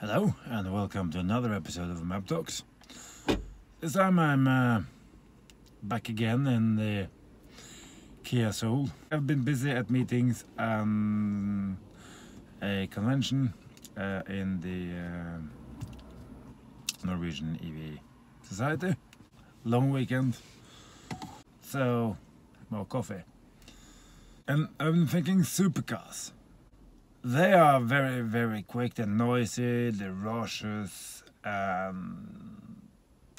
Hello and welcome to another episode of Map Talks. This time I'm back again in the Kia Seoul. I've been busy at meetings and a convention in the Norwegian EV Society. Long weekend, so more coffee. And I've been thinking supercars. They are very, very quick, they're noisy, they're raucous, they're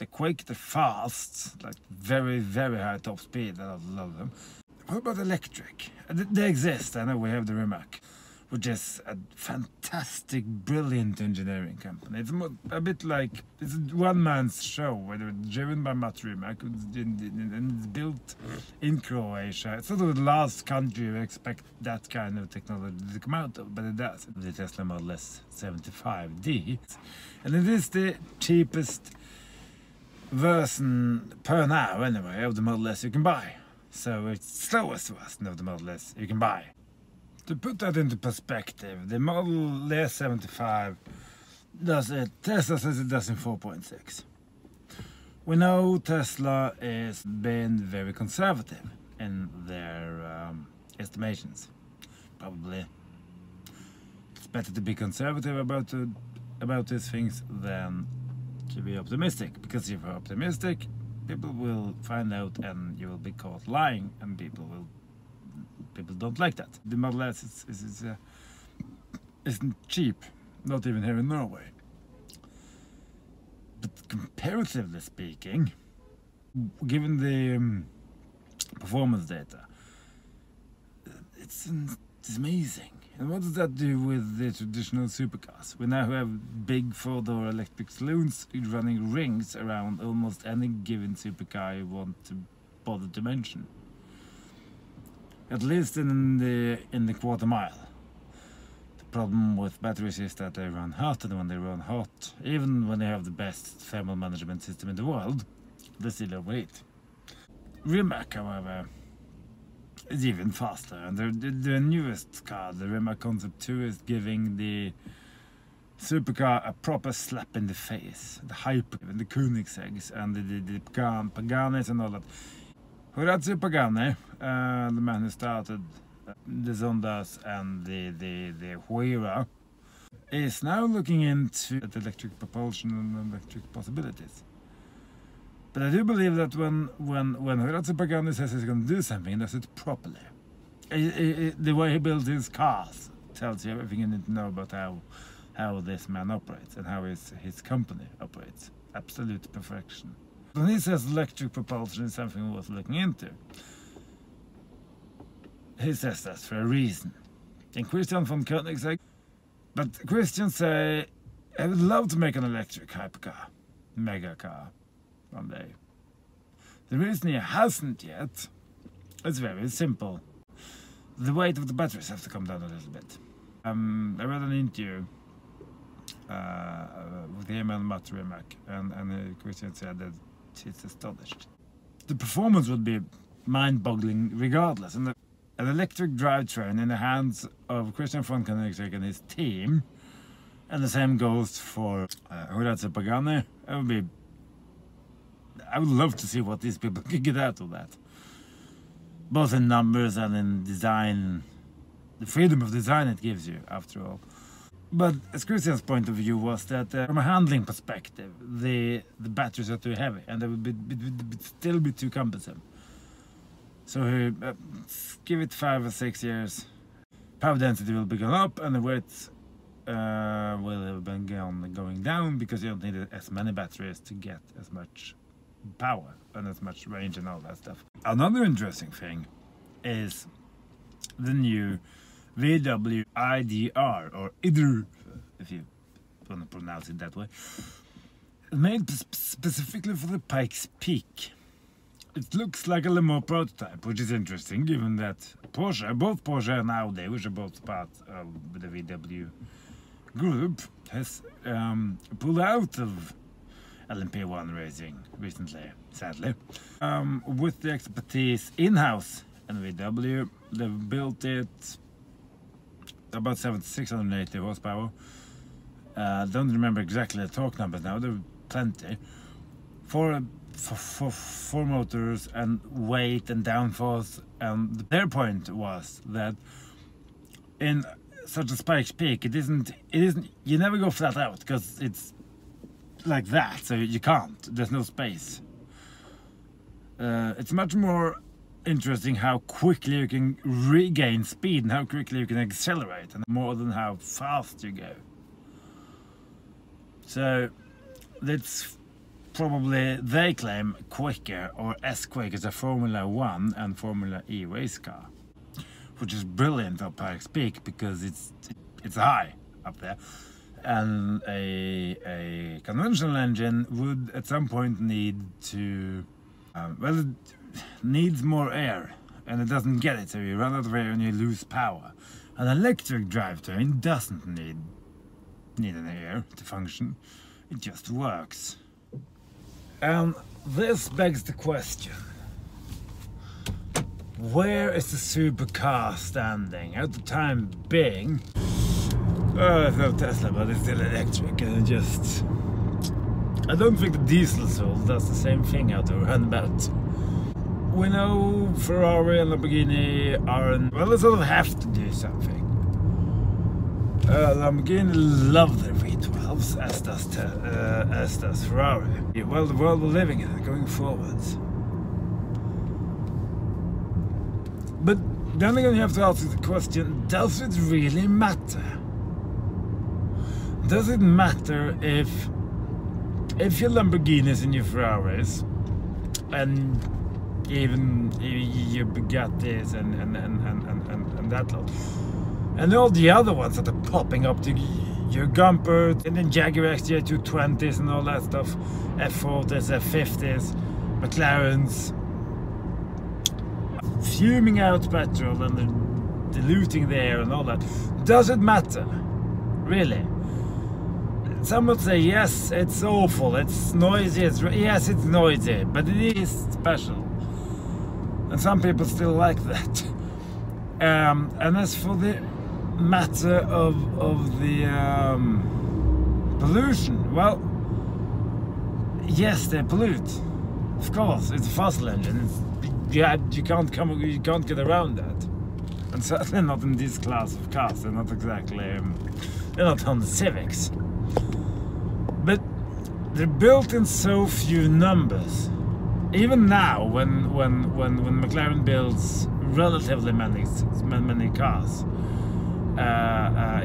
quick, they're fast, like very, very high top speed, I love them. What about electric? They exist, I know we have the Rimac, which is a fantastic, brilliant engineering company. It's a bit like, it's a one-man's show, where they're driven by Matt Rimac, and it's built in Croatia. It's sort of the last country you expect that kind of technology to come out of, but it does. The Tesla Model S 75D, and it is the cheapest version per now, anyway, of the Model S you can buy. So it's the slowest version of the Model S you can buy. To put that into perspective, the Model S75 does it, Tesla says it does in 4.6. We know Tesla is being very conservative in their estimations. Probably it's better to be conservative about these things than to be optimistic, because if you're optimistic, people will find out and you will be caught lying, and people don't like that. The Model S isn't cheap, not even here in Norway. But comparatively speaking, given the performance data, it's amazing. And what does that do with the traditional supercars? We now have big four-door electric saloons running rings around almost any given supercar you want to bother to mention. At least in the quarter mile. The problem with batteries is that they run hot, and when they run hot, even when they have the best thermal management system in the world, they still overheat. Rimac, however, is even faster, and the newest car, the Rimac Concept 2, is giving the supercar a proper slap in the face. The Hypercar, and the Koenigsegg's, and the Paganis and all that. Horatio Pagani, the man who started the Zondas and the Huira, is now looking into electric propulsion and electric possibilities. But I do believe that when Horatio Pagani says he's going to do something, he does it properly. The way he builds his cars tells you everything you need to know about how this man operates and how his company operates. Absolute perfection. When he says electric propulsion is something worth looking into, he says that for a reason. And Christian von Koenigsegg, but Christians say, I would love to make an electric hypercar, mega car, one day. The reason he hasn't yet is very simple. The weight of the batteries has to come down a little bit. I read an interview with him and Matt Rimac, and Christian said that he's astonished. The performance would be mind-boggling regardless, and an electric drivetrain in the hands of Christian von Koenigsegg and his team, and the same goes for Horatio Pagani. I would love to see what these people could get out of that, both in numbers and in design, the freedom of design it gives you, after all. But as Christian's point of view was that from a handling perspective, the batteries are too heavy and they would still be too cumbersome. So give it 5 or 6 years, power density will be going up and the weight will have been going down, because you don't need as many batteries to get as much power and as much range and all that stuff. Another interesting thing is the new VW IDR, or IDR, if you want to pronounce it that way, made specifically for the Pikes Peak. It looks like a Le Mans prototype, which is interesting, given that both Porsche and Audi, which are both part of the VW group, has pulled out of LMP1 racing recently, sadly. With the expertise in-house in VW, they've built it about 680 horsepower, Don't remember exactly the torque numbers now. There were plenty. Four motors and weight and downforce. And their point was that in such a spiked peak, it isn't. You never go flat out because it's like that. So you can't. There's no space. It's much more interesting how quickly you can regain speed and how quickly you can accelerate, and more than how fast you go. So it's probably, they claim, quicker or as quick as a Formula 1 and Formula E race car, which is brilliant up Pikes Peak because it's high up there, and a conventional engine would at some point need to well, it needs more air and it doesn't get it, so you run out of air and you lose power. An electric drivetrain doesn't need an air to function, it just works. And this begs the question, where is the supercar standing at the time being? It's no Tesla, but it's still electric, and I don't think the diesel soul does the same thing out there roundabout. We know Ferrari and Lamborghini well, they sort of have to do something. Lamborghini love their V12s, as does Ferrari. Well, the world we're living in, going forwards. But then again, you have to ask the question, does it really matter? Does it matter if your Lamborghinis and your Ferraris and even your Bugattis and that lot, and all the other ones that are popping up, to your Gumpers and then Jaguar XJ220s and all that stuff, F40s, F50s, McLarens, fuming out petrol and diluting the air and all that, does it matter? Really? Some would say yes, it's awful, it's noisy, yes, it's noisy, but it is special. And some people still like that. And as for the matter of the pollution, well, yes, they pollute. Of course, it's a fossil engine. You can't get around that. And certainly not in this class of cars. They're not exactly. They're not Honda Civics. But they're built in so few numbers. Even now, when McLaren builds relatively many cars,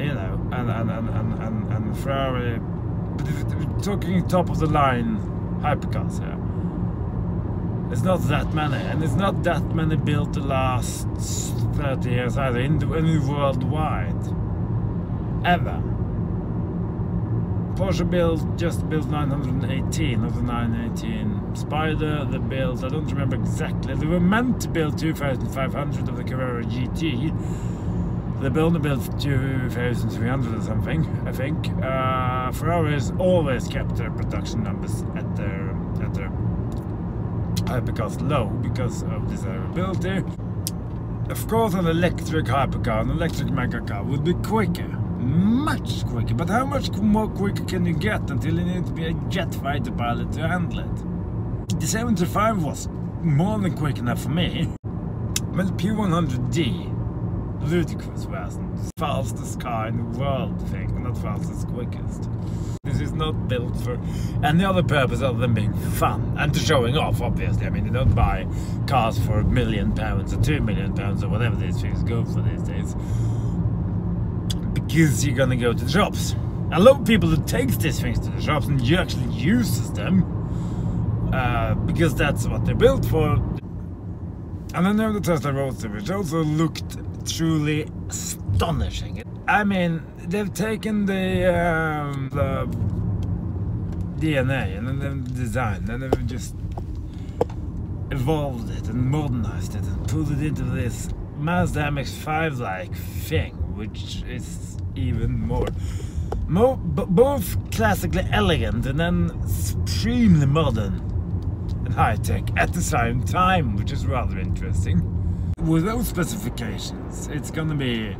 you know, and Ferrari, but if we're talking top of the line hypercars here, it's not that many, and it's not that many built the last 30 years either, in worldwide, ever. Porsche just built 918 of the 918 Spider. They built, I don't remember exactly, they were meant to build 2,500 of the Carrera GT. They only built 2,300 or something, I think. Ferrari has always kept their production numbers at their hypercars low because of desirability. Of course, an electric hypercar, an electric megacar would be quicker. Much quicker, but how much more quicker can you get until you need to be a jet fighter pilot to handle it? The 75 was more than quick enough for me. But the P100D, ludicrous fast, fastest car in the world, I think, not fastest, quickest. This is not built for any other purpose other than being fun and to showing off, obviously. I mean, you don't buy cars for £1 million or £2 million or whatever these things go for these days, because you're gonna go to the shops. A lot of people who takes these things to the shops and actually uses them because that's what they're built for. And I know the Tesla Roadster, which also looked truly astonishing. I mean, they've taken the DNA and then the design, and they've just evolved it and modernized it and put it into this Mazda MX-5-like thing, which is even more both classically elegant and then supremely modern and high-tech at the same time, which is rather interesting. With those specifications, it's gonna be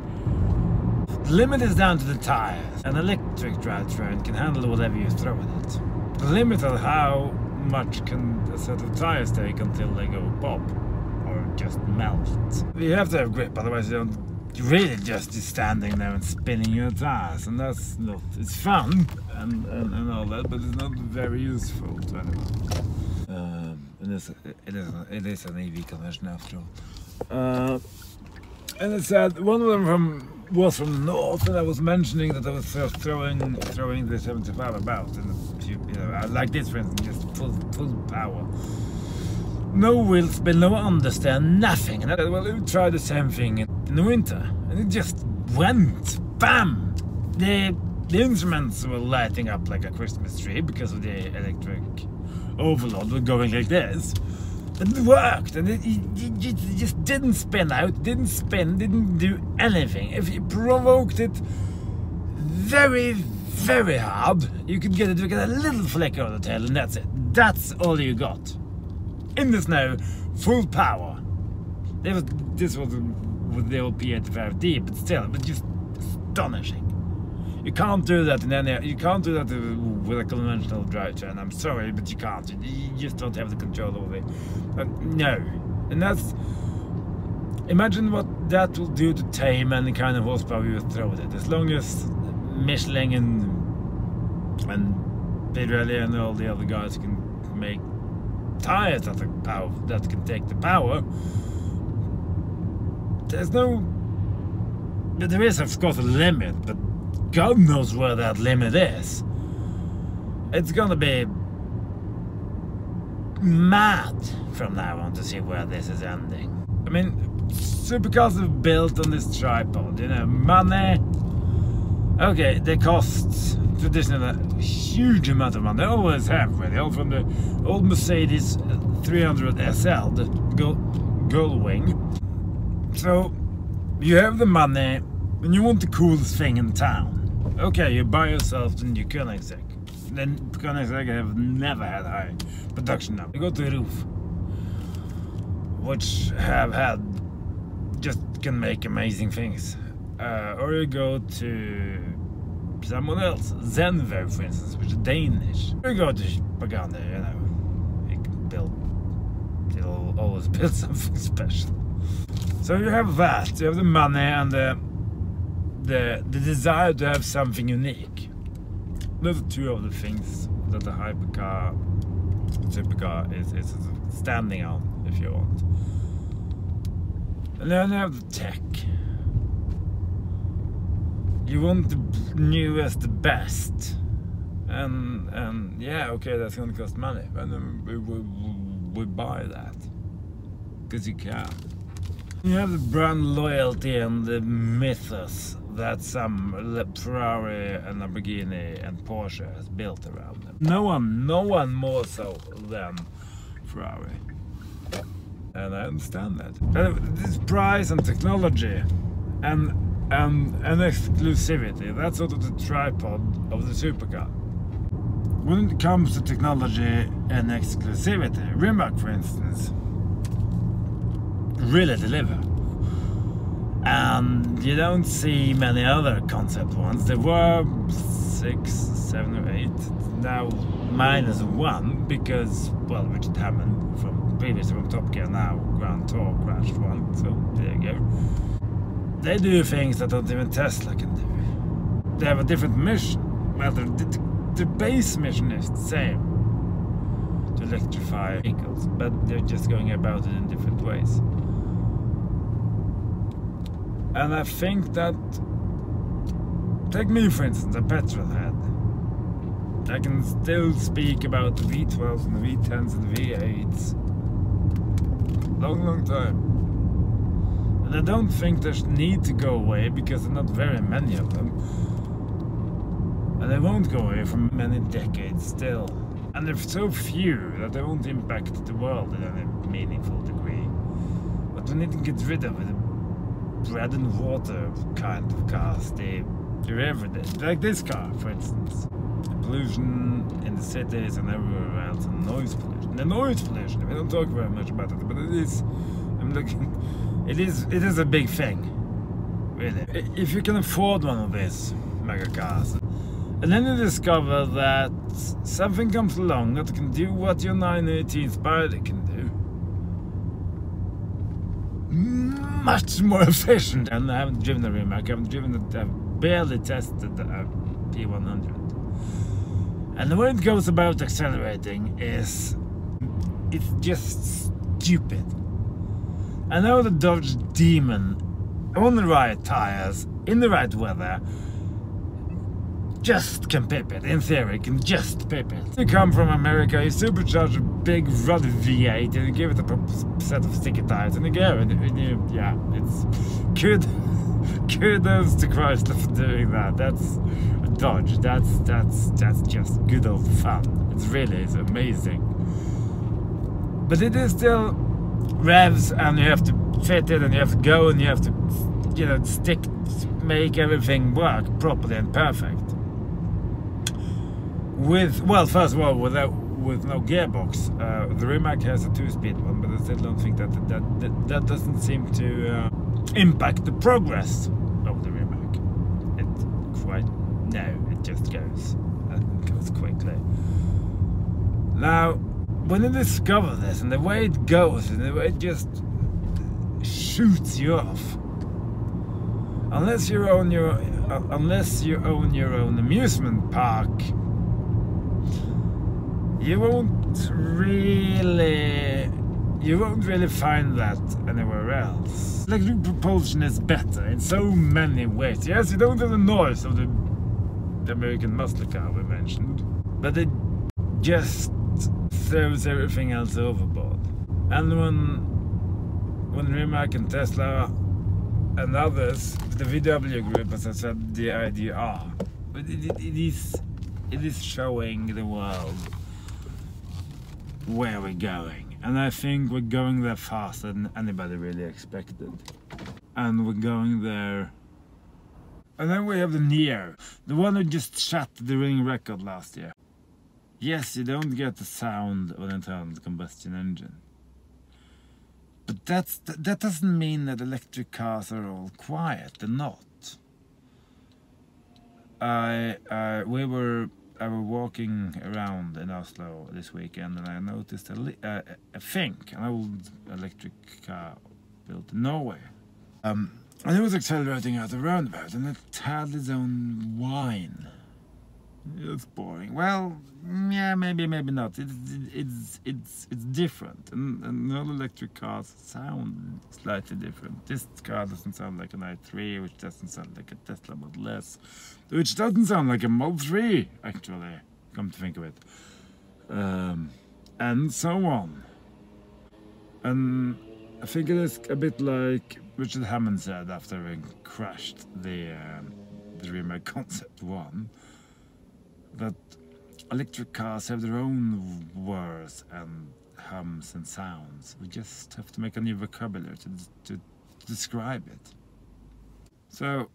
The limit is down to the tires. An electric drivetrain can handle whatever you throw at it. The limit of how much can a set of tires take until they go pop or just melt. You have to have grip, otherwise you don't. You're really just standing there and spinning your tires, and that's not. It's fun and all that, but it's not very useful to anyone. It is an EV conversion after all. And it said one of them was from the north, and I was mentioning that I was throwing the 75 about, and like this, for instance, just full power. No wheel spin, no understand, nothing. And well, we tried the same thing in the winter, and it just went bam. The instruments were lighting up like a Christmas tree because of the electric overload were going like this. But it worked, and it just didn't spin out, didn't do anything. If you provoked it very, very hard, you could get a little flicker on the tail, and that's it. That's all you got. In the snow, full power. This was with the old P85D, but still, it was just astonishing. You can't do that in any. You can't do that with a conventional drivetrain. I'm sorry, but you can't. You just don't have the control over it. No, and that's. Imagine what that will do to tame any kind of horsepower you throw at it. As long as Michelin and Pirelli and all the other guys can make tires that can take the power. There's no. But there is, of course, a limit, but God knows where that limit is. It's gonna be mad from now on to see where this is ending. I mean, supercars are built on this tripod, you know, money. Okay, they cost traditionally a huge amount of money. They always have, really. All from the old Mercedes 300 SL, the Gullwing. So, you have the money, and you want the coolest thing in town. Okay, you buy yourself the new Koenigsegg. Then Koenigsegg have never had high production now. You go to Roof, which have had, just can make amazing things. Or you go to someone else, Zenver, for instance, which is Danish. Or you go to Pagani, you know, you can build, you'll always build something special. So you have that, you have the money and the desire to have something unique. Those are two of the things that the Hypercar, supercar is standing on, if you want. And then you have the tech. You want the newest, the best, and yeah, okay, that's gonna cost money, but then we buy that because you can. You have the brand loyalty and the mythos that some Ferrari and Lamborghini and Porsche has built around them. No one more so than Ferrari. And I understand that. This price and technology and exclusivity, that's sort of the tripod of the supercar. When it comes to technology and exclusivity, Rimac, for instance, really deliver. And you don't see many other concept ones. There were 6, 7 or 8. Now -1 because, well, Richard Hammond previously from Top Gear, now Grand Tour crashed one. So there you go. They do things that not even Tesla can do. They have a different mission. Well, the base mission is the same, to electrify vehicles, but they're just going about it in different ways. And I think that, take me for instance, a petrol head. I can still speak about the V12s and the V10s and the V8s. Long time. And I don't think there's need to go away because there are not very many of them. And they won't go away for many decades still. And they're so few that they won't impact the world in any meaningful degree. But we need to get rid of the bread and water kind of cars. They're everyday. Like this car, for instance. The pollution in the cities and everywhere else, and noise pollution. The noise pollution, we don't talk very much about it, but it is, I'm looking, it is a big thing. really. If you can afford one of these mega cars, and then you discover that something comes along that can do what your 918 Spider can do, much more efficient. And I haven't driven a Rimac, I've barely tested the P100. And the way it goes about accelerating is, it's just stupid. I know the Dodge Demon on the right tires, in the right weather, just can pip it. In theory, can just pip it. You come from America, you supercharge a big ruddy V8 and you give it a proper set of sticky tires and you go. Yeah, it's good. Kudos to Chrysler for doing that. That's a Dodge. That's just good old fun. It's amazing. But it is still revs, and you have to fit it, and you have to go, and you have to, you know, make everything work properly and perfect. Well, first of all, with no gearbox. The Rimac has a 2-speed one, but I still don't think that doesn't seem to impact the progress of the Rimac. It just goes, and it goes quickly. Now, when you discover this, and the way it goes, and the way it just shoots you off, unless you own your own amusement park, you won't really find that anywhere else. Electric propulsion is better in so many ways. Yes, you don't have the noise of the American muscle car we mentioned, but it just throws everything else overboard. And when Rimac and Tesla and others, the VW group, as I said, the IDR, but it is showing the world where we're going, and I think we're going there faster than anybody really expected, and we're going there. And then we have the Neo, the one who just shattered the ring record last year. Yes, you don't get the sound of an internal combustion engine, but that doesn't mean that electric cars are all quiet. They're not. I were walking around in Oslo this weekend, and I noticed an old electric car built in Norway. And it was accelerating out the roundabout, and it had its own whine. It's boring. Well, yeah, maybe not. It's different, and all electric cars sound slightly different. This car doesn't sound like an i3, which doesn't sound like a Tesla Model S, which doesn't sound like a Model 3, actually, come to think of it, and so on. And I think it is a bit like Richard Hammond said after having crashed the Rimac Concept 1, that electric cars have their own whirs and hums and sounds. We just have to make a new vocabulary to describe it. So,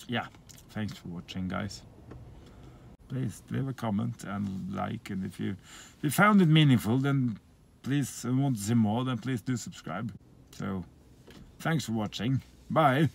yeah, thanks for watching, guys. Please leave a comment and like, and if you found it meaningful, then please, and want to see more, then please do subscribe. So, thanks for watching. Bye.